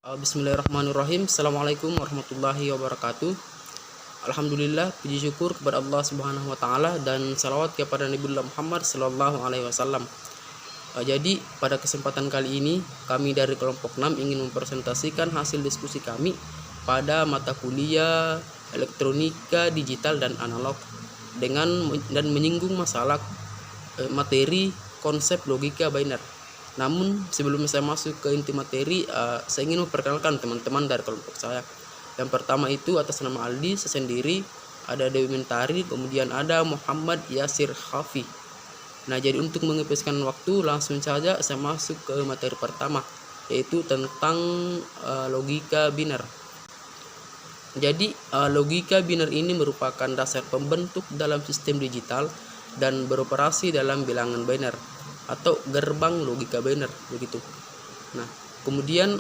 Bismillahirrahmanirrahim. Assalamualaikum warahmatullahi wabarakatuh. Alhamdulillah, puji syukur kepada Allah Subhanahu wa taala dan salawat kepada Nabi Muhammad sallallahu alaihi wasallam. Jadi pada kesempatan kali ini kami dari kelompok 6 ingin mempresentasikan hasil diskusi kami pada mata kuliah elektronika digital dan analog dan menyinggung masalah materi konsep logika biner. Namun sebelum saya masuk ke inti materi, saya ingin memperkenalkan teman-teman dari kelompok saya. Yang pertama itu atas nama Aldi, saya sendiri, ada Dewi Mentari, kemudian ada Muhammad Yasir Hafi. Nah, jadi untuk menghabiskan waktu, langsung saja saya masuk ke materi pertama, yaitu tentang logika biner. Jadi logika biner ini merupakan dasar pembentuk dalam sistem digital dan beroperasi dalam bilangan biner atau gerbang logika biner begitu. Nah, kemudian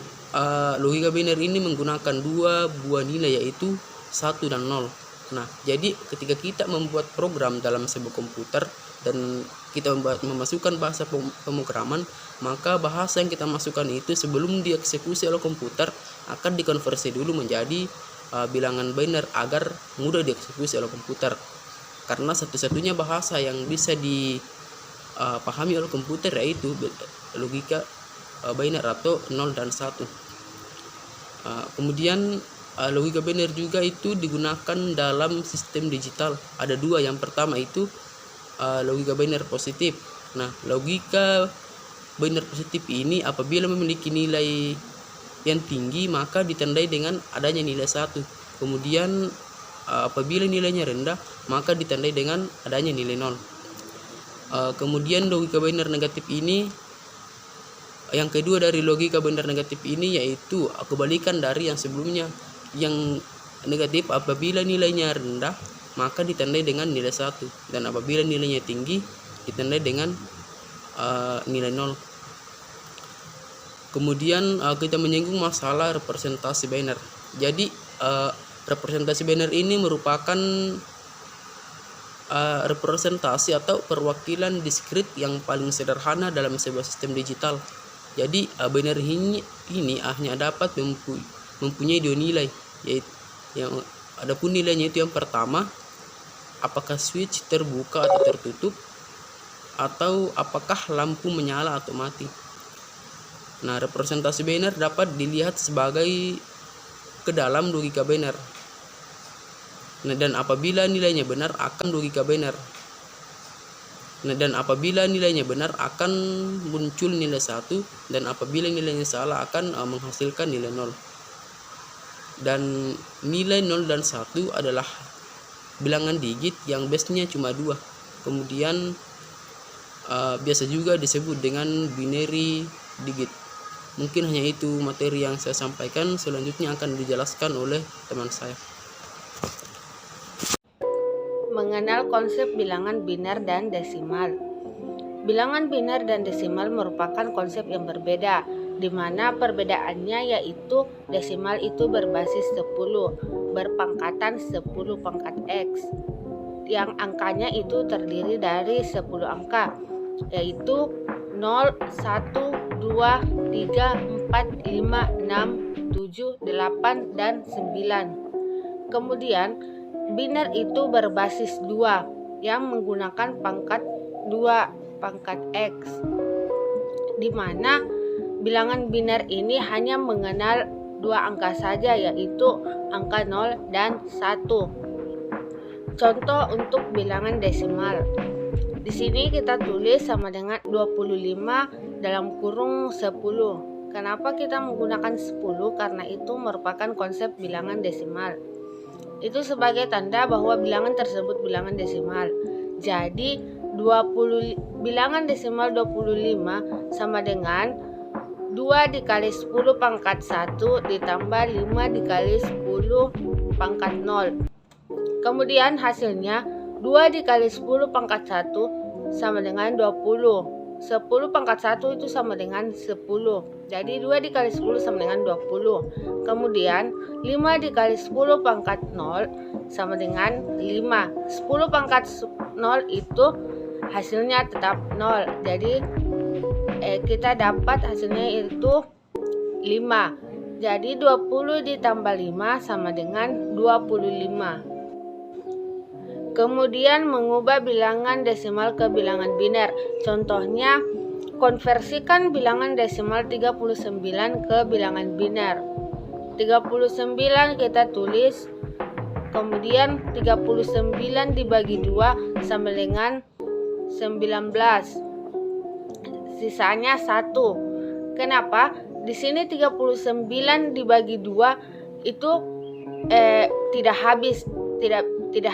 logika biner ini menggunakan dua buah nilai, yaitu 1 dan 0. Nah, jadi ketika kita membuat program dalam sebuah komputer dan kita memasukkan bahasa pemrograman, maka bahasa yang kita masukkan itu sebelum dieksekusi oleh komputer akan dikonversi dulu menjadi bilangan biner agar mudah dieksekusi oleh komputer. Karena satu-satunya bahasa yang bisa dipahami oleh komputer yaitu logika biner atau 0 dan 1. Kemudian logika biner juga itu digunakan dalam sistem digital. Ada dua, yang pertama itu logika biner positif. Nah, logika biner positif ini apabila memiliki nilai yang tinggi maka ditandai dengan adanya nilai 1. Kemudian apabila nilainya rendah maka ditandai dengan adanya nilai 0. Kemudian logika biner negatif ini, yang kedua dari logika biner negatif ini yaitu kebalikan dari yang sebelumnya. Yang negatif apabila nilainya rendah maka ditandai dengan nilai 1, dan apabila nilainya tinggi ditandai dengan nilai 0. Kemudian kita menyinggung masalah representasi biner. Jadi representasi biner ini merupakan representasi atau perwakilan diskrit yang paling sederhana dalam sebuah sistem digital. Jadi biner ini hanya dapat mempunyai dua nilai, yaitu yang adapun nilainya itu yang pertama, apakah switch terbuka atau tertutup, atau apakah lampu menyala atau mati. Nah, representasi biner dapat dilihat sebagai ke dalam logika biner. Nah, dan apabila nilainya benar akan logika biner. Nah, dan apabila nilainya benar akan muncul nilai 1, dan apabila nilainya salah akan menghasilkan nilai 0. Dan nilai 0 dan 1 adalah bilangan digit yang base-nya cuma 2. Kemudian biasa juga disebut dengan binary digit. Mungkin hanya itu materi yang saya sampaikan. Selanjutnya akan dijelaskan oleh teman saya. Mengenal konsep bilangan biner dan desimal. Bilangan biner dan desimal merupakan konsep yang berbeda, di mana perbedaannya yaitu desimal itu berbasis 10, berpangkatan 10 pangkat X, yang angkanya itu terdiri dari 10 angka, yaitu 0, 1, 2, 3, 4, 5, 6, 7, 8, dan 9. Kemudian biner itu berbasis 2 yang menggunakan pangkat 2 pangkat X, di mana bilangan biner ini hanya mengenal 2 angka saja, yaitu angka 0 dan 1. Contoh untuk bilangan desimal. Di sini kita tulis sama dengan 25 dalam kurung 10. Kenapa kita menggunakan 10? Karena itu merupakan konsep bilangan desimal. Itu sebagai tanda bahwa bilangan tersebut bilangan desimal. Jadi bilangan desimal 25 sama dengan 2 dikali 10 pangkat 1 ditambah 5 dikali 10 pangkat 0. Kemudian hasilnya 2 dikali 10 pangkat 1 sama dengan 20. 10 pangkat 1 itu sama dengan 10. Jadi 2 dikali 10 sama dengan 20. Kemudian 5 dikali 10 pangkat 0 sama dengan 5. 10 pangkat 0 itu hasilnya tetap 0. Jadi kita dapat hasilnya itu 5. Jadi 20 ditambah 5 sama dengan 25. Kemudian mengubah bilangan desimal ke bilangan biner. Contohnya, konversikan bilangan desimal 39 ke bilangan biner. 39 kita tulis, kemudian 39 dibagi 2 sama dengan 19. Sisanya 1. Kenapa? Di sini 39 dibagi 2 itu tidak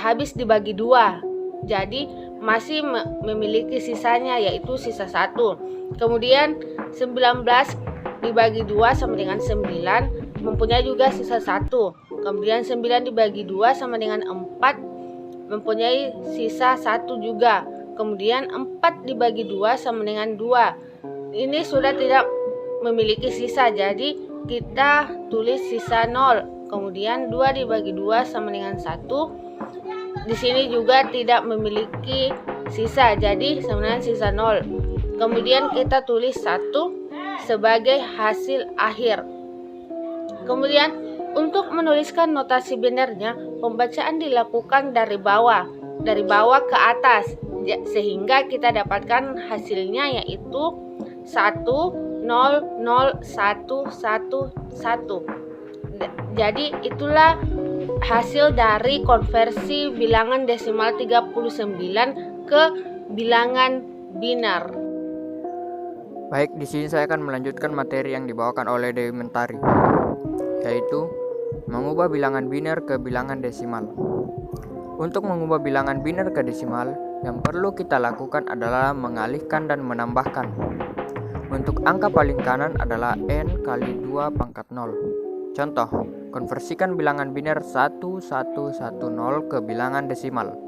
habis dibagi 2. Jadi masih memiliki sisanya, yaitu sisa 1. Kemudian 19 dibagi 2 sama dengan 9, mempunyai juga sisa 1. Kemudian 9 dibagi 2 sama dengan 4, mempunyai sisa 1 juga. Kemudian 4 dibagi 2 sama dengan 2. Ini sudah tidak memiliki sisa, jadi kita tulis sisa 0. Kemudian 2 dibagi 2 sama dengan 1. Di sini juga tidak memiliki sisa, jadi sama dengan sisa 0. Kemudian kita tulis 1 sebagai hasil akhir. Kemudian untuk menuliskan notasi binernya, pembacaan dilakukan dari bawah ke atas, sehingga kita dapatkan hasilnya yaitu 1001111. Jadi itulah hasil dari konversi bilangan desimal 39 ke bilangan biner. Baik, di sini saya akan melanjutkan materi yang dibawakan oleh Dewi Mentari, yaitu mengubah bilangan biner ke bilangan desimal. Untuk mengubah bilangan biner ke desimal, yang perlu kita lakukan adalah mengalihkan dan menambahkan. Untuk angka paling kanan adalah n kali 2 pangkat 0. Contoh, konversikan bilangan biner 1110 ke bilangan desimal,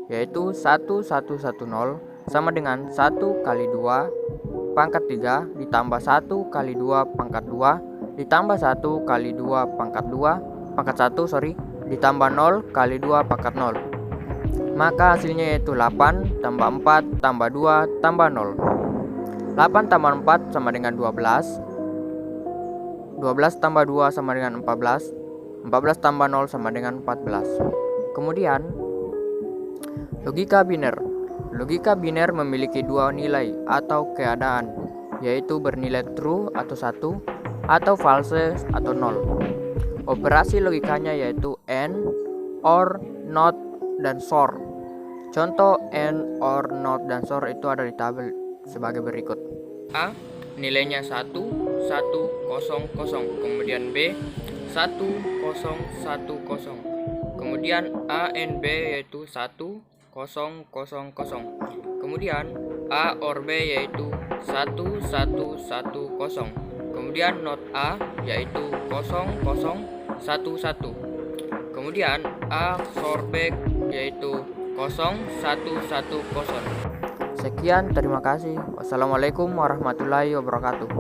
yaitu 1110 sama dengan 1 kali 2 pangkat 3 ditambah 1 kali 2 pangkat 2 ditambah 1 kali 2 pangkat 2 pangkat 1 ditambah 0 kali 2 pangkat 0. Maka hasilnya yaitu 8 tambah 4 tambah 2 tambah 0. 8 tambah 4 sama dengan 12. 12 tambah 2 sama dengan 14. 14 tambah 0 sama dengan 14. Kemudian logika biner. Logika biner memiliki dua nilai atau keadaan, yaitu bernilai true atau 1 atau false atau 0. Operasi logikanya yaitu AND, OR, NOT, dan SOR. Contoh AND, OR, NOT, dan SOR itu ada di tabel sebagai berikut. A, nilainya 1, 1, 0, 0. Kemudian B, 1, 0, 1, 0. Kemudian A and B yaitu 1, 0, 0, 0. Kemudian A or B yaitu 1, 1, 1, 0. Kemudian not A yaitu 0, 0, 1, 1. Kemudian A or B yaitu 0, 1, 1, 0. Sekian, terima kasih. Wassalamualaikum warahmatullahi wabarakatuh.